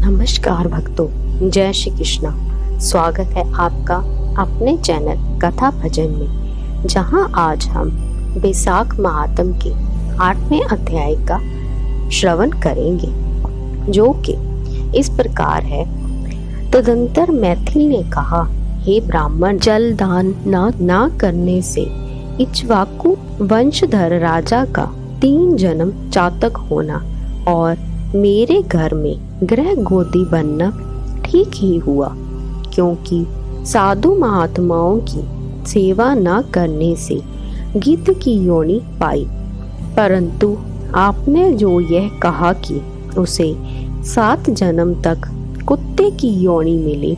नमस्कार भक्तों, जय श्री कृष्णा। स्वागत है आपका अपने चैनल कथा भजन में, जहां आज हम बैसाख महात्म के 8वें अध्याय का श्रवण करेंगे, जो कि इस प्रकार है। तदंतर मैथिल ने कहा, हे ब्राह्मण, जल दान ना करने से इक्ष्वाकु वंशधर राजा का 3 जन्म चातक होना और मेरे घर में ग्रह गोदी बनना ठीक ही हुआ, क्योंकि साधु महात्माओं की सेवा न करने से गिद्ध की योनि पाई। परंतु आपने जो यह कहा कि उसे 7 जन्म तक कुत्ते की योनि मिली,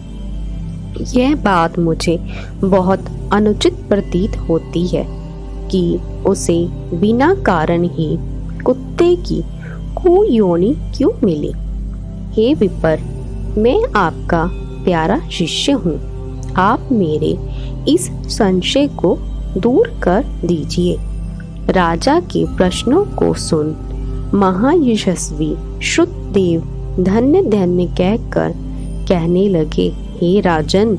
यह बात मुझे बहुत अनुचित प्रतीत होती है कि उसे बिना कारण ही कुत्ते की योनि क्यों मिली। हे विपर, मैं आपका प्यारा शिष्य हूँ, आप मेरे इस संशय को दूर कर दीजिए। राजा के प्रश्नों को सुन महायशस्वी श्रुतदेव धन्य धन्य कहकर कहने लगे, हे राजन,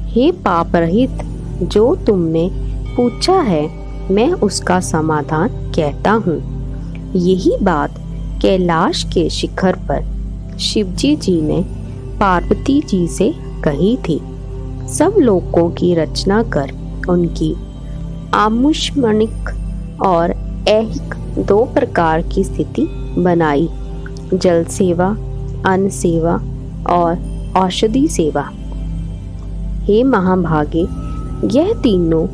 हे पाप रहित, जो तुमने पूछा है मैं उसका समाधान कहता हूँ। यही बात कैलाश के शिखर पर शिवजी जी ने पार्वती जी से कही थी। सब लोकों की रचना कर उनकी आमुष्मिक और ऐहिक 2 प्रकार की स्थिति बनाई, जल सेवा, अन्न सेवा और औषधि सेवा। हे महाभागे, यह तीनों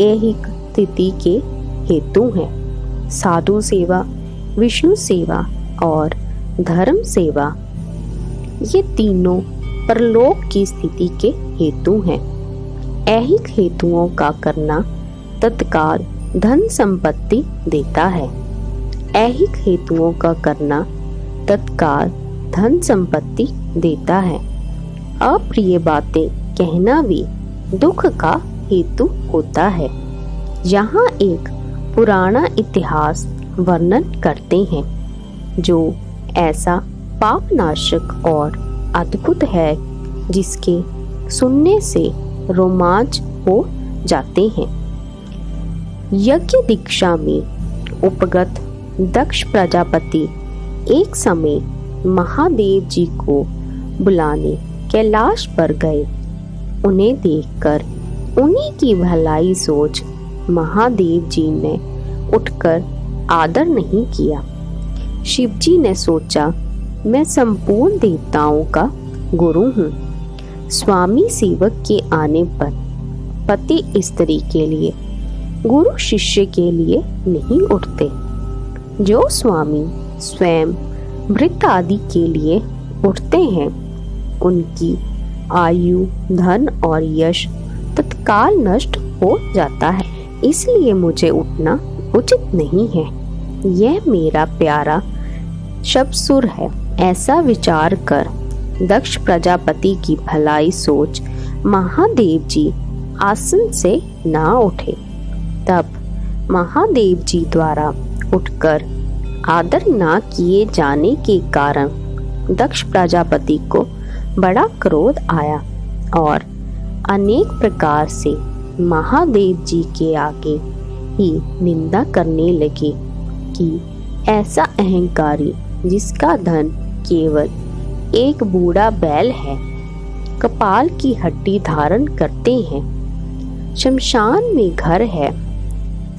ऐहिक स्थिति के हेतु हैं। साधु सेवा, विष्णु सेवा और धर्म सेवा, ये तीनों परलोक की स्थिति के हेतु हैं। ऐहिक हेतुओं का करना तत्काल धन संपत्ति देता है। ऐहिक हेतुओं का करना तत्काल धन संपत्ति देता है। अप्रिय बातें कहना भी दुख का हेतु होता है। यहाँ एक पुराना इतिहास वर्णन करते हैं, जो ऐसा पापनाशक और अद्भुत है जिसके सुनने से रोमांच हो जाते हैं। यज्ञ दीक्षा में उपगत दक्ष प्रजापति एक समय महादेव जी को बुलाने कैलाश पर गए। उन्हें देखकर उन्हीं की भलाई सोच महादेव जी ने उठकर आदर नहीं किया। शिवजी ने सोचा, मैं संपूर्ण देवताओं का गुरु हूँ। स्वामी सेवक के आने पर पति स्त्री के लिए, गुरु शिष्य के लिए नहीं उठते। जो स्वामी स्वयं भृत्य आदि के लिए उठते हैं, उनकी आयु, धन और यश तत्काल नष्ट हो जाता है। इसलिए मुझे उठना उचित नहीं है। यह मेरा प्यारा शब्दसुर है। ऐसा विचार कर दक्ष प्रजापति की भलाई सोच महादेव जी आसन से ना उठे। तब महादेव जी द्वारा उठकर आदर ना किए जाने के कारण दक्ष प्रजापति को बड़ा क्रोध आया और अनेक प्रकार से महादेव जी के आगे ही निंदा करने लगे कि ऐसा अहंकारी, जिसका धन केवल एक बूढ़ा बैल है, कपाल की हड्डी धारण करते हैं, शमशान में घर है,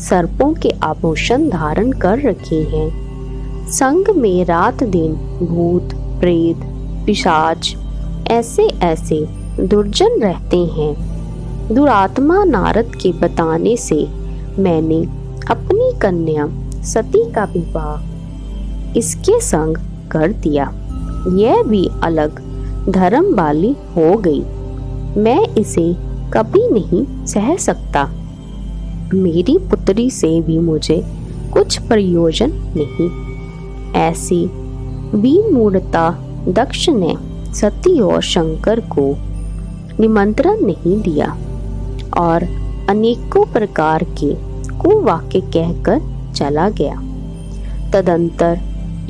सर्पों के आभूषण धारण कर रखे हैं, संग में रात दिन भूत प्रेत पिशाच ऐसे ऐसे दुर्जन रहते हैं। दुरात्मा नारद के बताने से मैंने अपनी कन्या सती का विवाह इसके संग कर दिया। यह भी अलग धर्म वाली हो गई। मैं इसे कभी नहीं सह सकता। मेरी पुत्री से भी मुझे कुछ प्रयोजन नहीं। ऐसी विमूढ़ता दक्ष ने सती और शंकर को निमंत्रण नहीं दिया और अनेकों प्रकार के कुवाक्य कहकर चला गया। तदंतर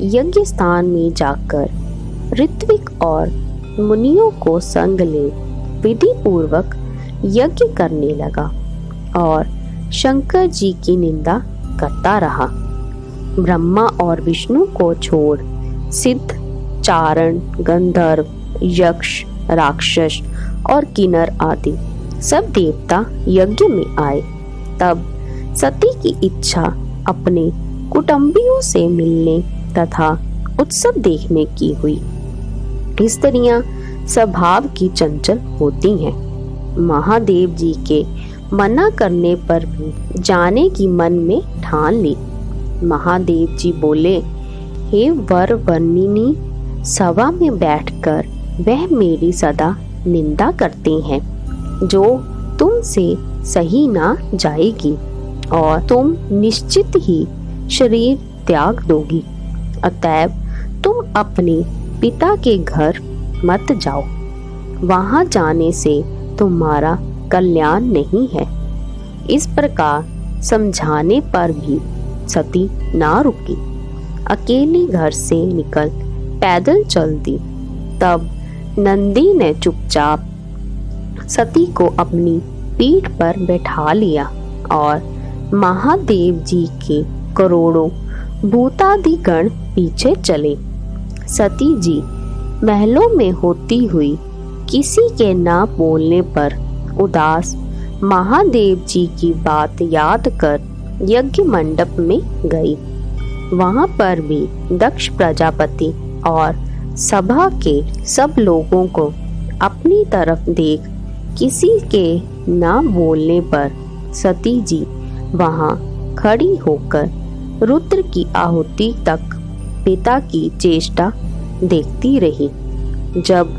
यज्ञ स्थान में जाकर ऋत्विक और मुनियों को संग ले विधि पूर्वक यज्ञ करने लगा और शंकर जी की निंदा करता रहा। ब्रह्मा और विष्णु को छोड़ सिद्ध, चारण, गंधर्व, यक्ष, राक्षस और किन्नर आदि सब देवता यज्ञ में आए। तब सती की इच्छा अपने कुटुंबियों से मिलने तथा उत्सव देखने की हुई। स्त्रियां स्वभाव की चंचल होती हैं। महादेव जी के मना करने पर भी जाने की मन में ठान ली। महादेव जी बोले, हे वर वर्णिनी, सभा में बैठकर वह मेरी सदा निंदा करते हैं जो तुमसे सही ना जाएगी और तुम निश्चित ही शरीर त्याग दोगी। अतएव तुम अपने पिता के घर मत जाओ, वहां जाने से तुम्हारा कल्याण नहीं है। इस प्रकार समझाने पर भी सती ना रुकी, अकेली घर से निकल पैदल चल दी। तब नंदी ने चुपचाप सती को अपनी पीठ पर बैठा लिया और महादेव जी के करोड़ों भूतादि गण पीछे चले। सती जी महलों में होती हुई किसी के ना बोलने पर उदास महादेव जी की बात याद कर यज्ञ मंडप में गई। वहां पर भी दक्ष प्रजापति और सभा के सब लोगों को अपनी तरफ देख किसी के ना बोलने पर सती जी वहां खड़ी होकर रुद्र की आहुति तक पिता की चेष्टा देखती रही। जब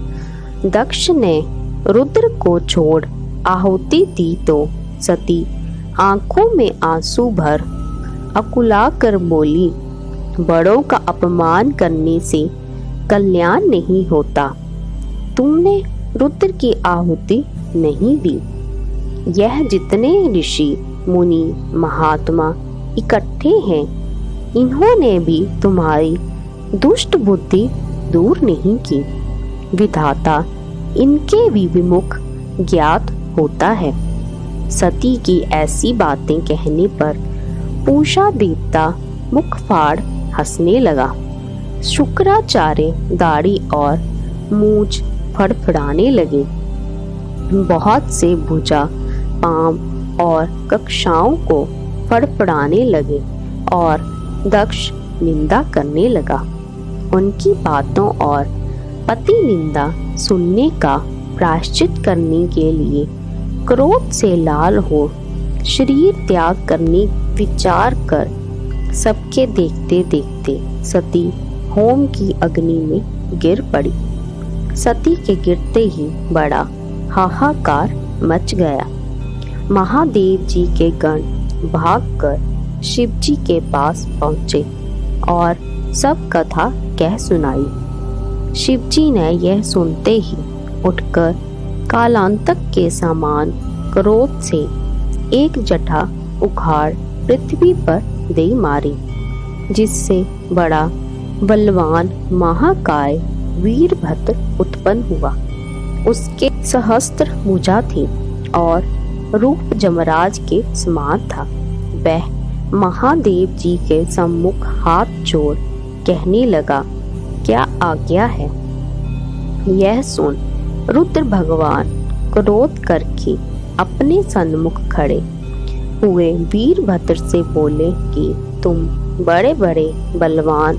दक्ष ने रुद्र को छोड़ आहुति दी तो सती आंखों में आंसू भर अकुला कर बोली, बड़ों का अपमान करने से कल्याण नहीं होता। तुमने रुद्र की आहुति नहीं दी। यह जितने ऋषि, मुनि, महात्मा इकट्ठे हैं, इन्होंने भी तुम्हारी दुष्ट बुद्धि दूर नहीं की। विधाता इनके भी विमुख ज्ञात होता है। सती की ऐसी बातें कहने पर पूषा देवता मुख फाड़ हंसने लगा। शुक्राचार्य दाढ़ी और मूंछ फड़फड़ाने लगे। बहुत से भुजा, पांव और कक्षाओं को फड़फड़ाने लगे और दक्ष निंदा करने लगा। उनकी बातों और पति निंदा सुनने का प्रायश्चित करने के लिए क्रोध से लाल हो शरीर त्याग करने विचार कर सबके देखते देखते सती होम की अग्नि में गिर पड़ी। सती के गिरते ही बड़ा हाहाकार मच गया। महादेव जी के गण भागकर शिव जी के पास पहुंचे और सब कथा कह सुनाई। शिव जी ने यह सुनते ही उठकर कालांतक के समान क्रोध से एक जटा उखाड़ पृथ्वी पर दे मारी, जिससे बड़ा बलवान महाकाय वीरभद्र उत्पन्न हुआ। उसके सहस्त्र भुजा थी और रूप जमराज के समान था। वह महादेव जी के सम्मुख हाथ जोड़ कहने लगा, क्या आज्ञा है? यह सुन रुद्र भगवान क्रोध करके अपने सन्मुख खड़े हुए वीरभद्र से बोले कि तुम बड़े बड़े बलवान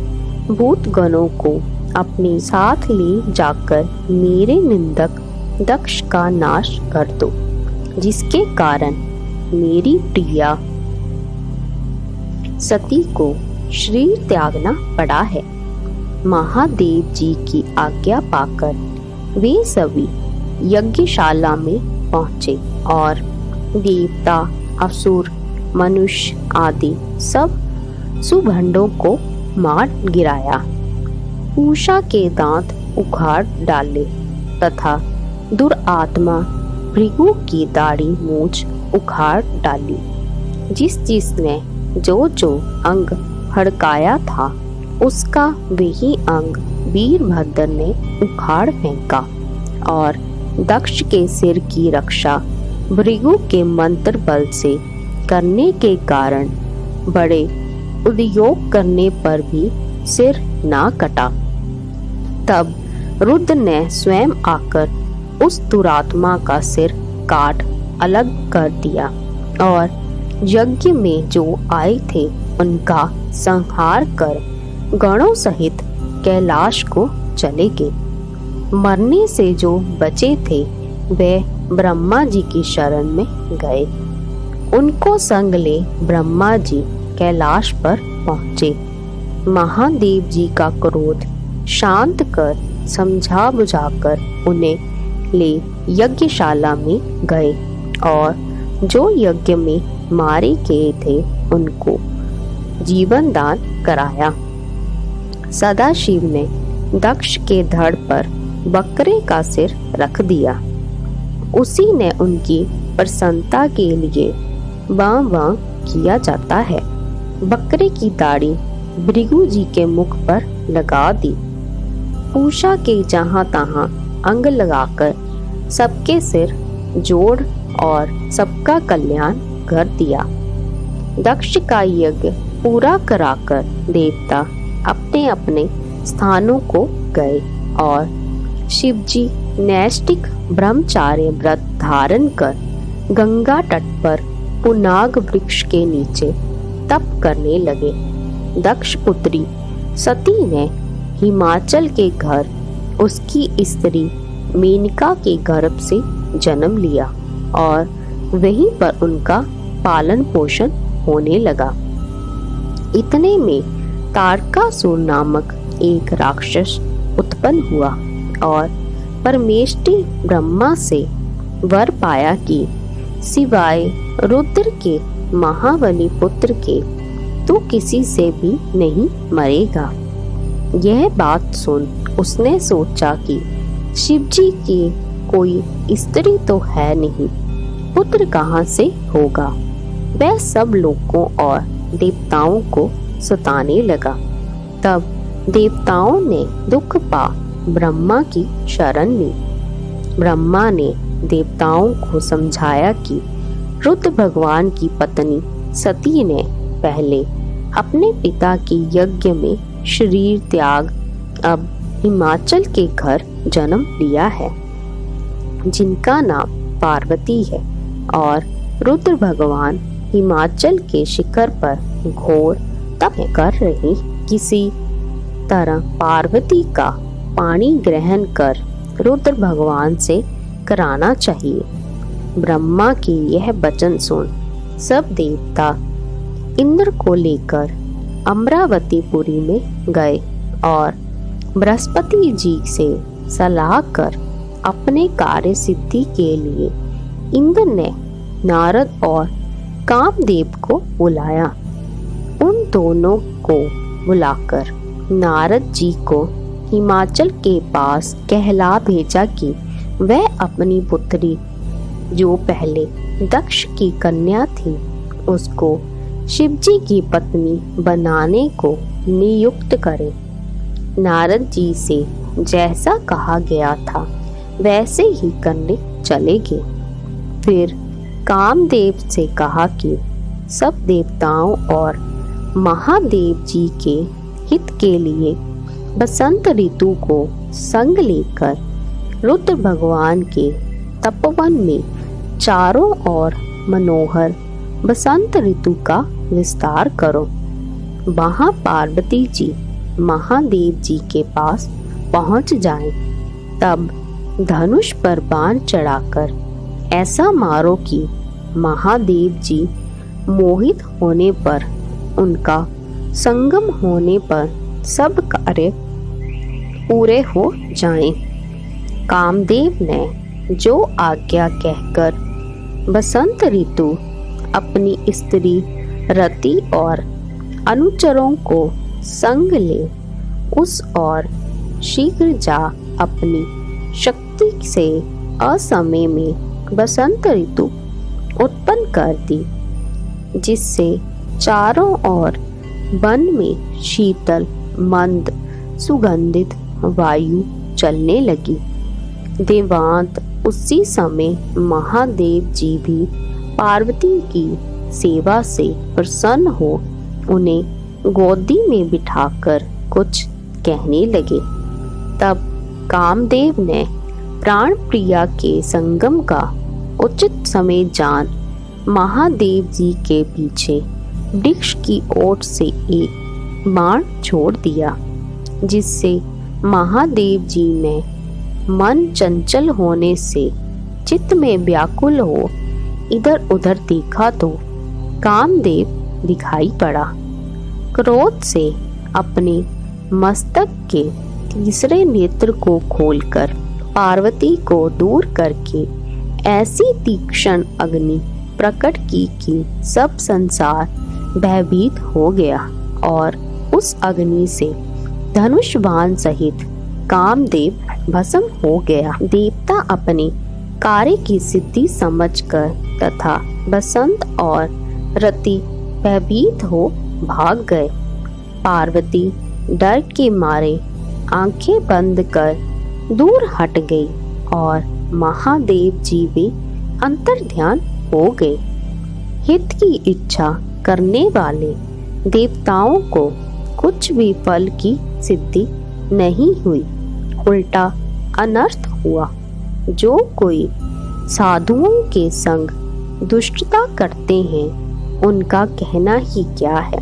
भूत गणों को अपने साथ ले जाकर मेरे निंदक दक्ष का नाश कर दो, जिसके कारण मेरी प्रिया सती को शरीर त्यागना पड़ा है। महादेव जी की आज्ञा पाकर वे सभी यज्ञशाला में पहुंचे और देवता, असुर, मनुष्य आदि सब सुभंडों को मार गिराया। पूषा के दांत उखाड़ डाले तथा दुरात्मा भृगु की दाढ़ी मूंछ उखाड़ डाली। जिसने जो अंग हड़काया था उसका वही अंग वीरभद्र ने उखाड़ फेंका और दक्ष के सिर की रक्षा भृगु के मंत्र बल से करने के कारण बड़े उद्योग करने पर भी सिर ना कटा। तब रुद्र ने स्वयं आकर उस दुरात्मा का सिर काट अलग कर दिया और यज्ञ में जो आए थे उनका संहार कर गणों सहित कैलाश को चले गए। मरने से जो बचे थे वे ब्रह्मा जी की शरण में गए। उनको संग ले ब्रह्मा जी कैलाश पर पहुँचे। महादेव जी का क्रोध शांत कर समझा बुझाकर उन्हें ले यज्ञशाला में गए और जो यज्ञ में मारे गए थे उनको जीवन दान कराया। सदाशिव ने दक्ष के धड़ पर बकरे का सिर रख दिया। उसी ने उनकी प्रसन्नता के लिए वां वां किया जाता है। बकरे की दाढ़ी भृगु जी के मुख पर लगा दी। पूषा के जहां तहां अंग लगाकर सबके सिर जोड़ और सबका कल्याण कर दिया। दक्ष का यज्ञ पूरा कराकर देवता अपने अपने स्थानों को गए और शिवजी नैष्ठिक ब्रह्मचार्य व्रत धारण कर गंगा तट पर पुनाग वृक्ष के नीचे तप करने लगे। दक्ष पुत्री सती ने हिमाचल के घर उसकी स्त्री मेनका के गर्भ से जन्म लिया और वहीं पर उनका पालन पोषण होने लगा। इतने में तारकासुर नामक एक राक्षस उत्पन्न हुआ और परमेष्टि ब्रह्मा से वर पाया कि सिवाय रुद्र के महाबली पुत्र के तू किसी से भी नहीं मरेगा। यह बात सुन उसने सोचा कि शिवजी की कोई स्त्री तो है नहीं, पुत्र कहाँ से होगा। वह सब लोगों और देवताओं को सताने लगा। तब देवताओं ने दुख पा ब्रह्मा की शरण ली। ब्रह्मा ने देवताओं को समझाया कि रुद्र भगवान की पत्नी सती ने पहले अपने पिता के यज्ञ में शरीर त्याग अब हिमाचल के घर जन्म लिया है, जिनका नाम पार्वती है, और रुद्र भगवान हिमाचल के शिखर पर घोर तप कर रहे। किसी तरह पार्वती का पानी ग्रहण कर रुद्र भगवान से कराना चाहिए। ब्रह्मा की यह वचन सुन सब देवता इंद्र को लेकर अमरावतीपुरी में गए और बृहस्पति जी से सलाह कर अपने कार्य सिद्धि के लिए इंद्र ने नारद और कामदेव को बुलाया। उन दोनों को बुलाकर नारद जी को हिमाचल के पास कहला भेजा कि वह अपनी पुत्री जो पहले दक्ष की कन्या थी उसको शिवजी की पत्नी बनाने को नियुक्त करे। नारद जी से जैसा कहा गया था वैसे ही करने चले गए। फिर कामदेव से कहा कि सब देवताओं और महादेव जी के हित के लिए बसंत ऋतु को संग लेकर रुद्र भगवान के तपोवन में चारों ओर मनोहर बसंत ऋतु का विस्तार करो। वहां पार्वती जी महादेव जी के पास पहुंच जाएं। तब धनुष पर बाण चढ़ाकर ऐसा मारो कि महादेव जी मोहित होने पर, उनका संगम होने पर सब कार्य पूरे हो जाएं। कामदेव ने जो आज्ञा कहकर बसंत ऋतु अपनी स्त्री रति और अनुचरों को संग ले उस और शीघ्र जा अपनी शक्ति से असमय में बसंत ऋतु उत्पन्न कर दी, जिससे चारों ओर वन में शीतल मंद सुगंधित वायु चलने लगी। देवांत उसी समय महादेव जी भी पार्वती की सेवा से प्रसन्न हो उन्हें गोदी में बिठाकर कुछ कहने लगे। तब कामदेव ने प्राण प्रिया के संगम का उचित समय जान महादेव जी के पीछे वृक्ष की ओर से एक बाण छोड़ दिया, जिससे महादेव जी ने मन चंचल होने से चित्त में व्याकुल हो इधर उधर देखा तो कामदेव दिखाई पड़ा। क्रोध से अपने मस्तक के तीसरे नेत्र को खोलकर पार्वती को दूर करके ऐसी तीक्ष्ण अग्नि प्रकट की कि सब संसार भयभीत हो गया और उस अग्नि से धनुष बाण सहित कामदेव भस्म हो गया। देवता अपने कार्य की सिद्धि समझकर तथा बसंत और रति भयभीत हो भाग गए। पार्वती डर के मारे आंखें बंद कर दूर हट गई और महादेव जी भी अंतर ध्यान हो गए। हित की इच्छा करने वाले देवताओं को कुछ भी फल की सिद्धि नहीं हुई, उल्टा अनर्थ हुआ। जो कोई साधुओं के संग दुष्टता करते हैं उनका कहना ही क्या है।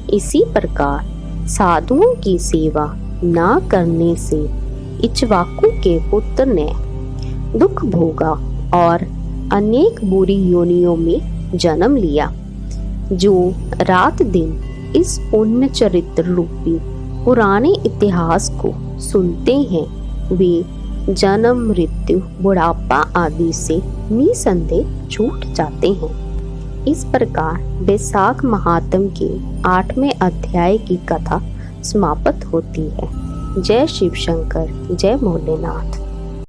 इसी प्रकार साधुओं की सेवा ना करने से इक्ष्वाकु के पुत्र ने दुख भोगा और अनेक बुरी योनियों में जन्म लिया। जो रात दिन इस पुण्य चरित्र रूपी पुराने इतिहास को सुनते हैं वे जन्म, मृत्यु, बुढ़ापा आदि से निसंदेह छूट जाते हैं। इस प्रकार बैसाख महात्म के 8वें अध्याय की कथा समाप्त होती है। जय शिव शंकर, जय भोलेनाथ।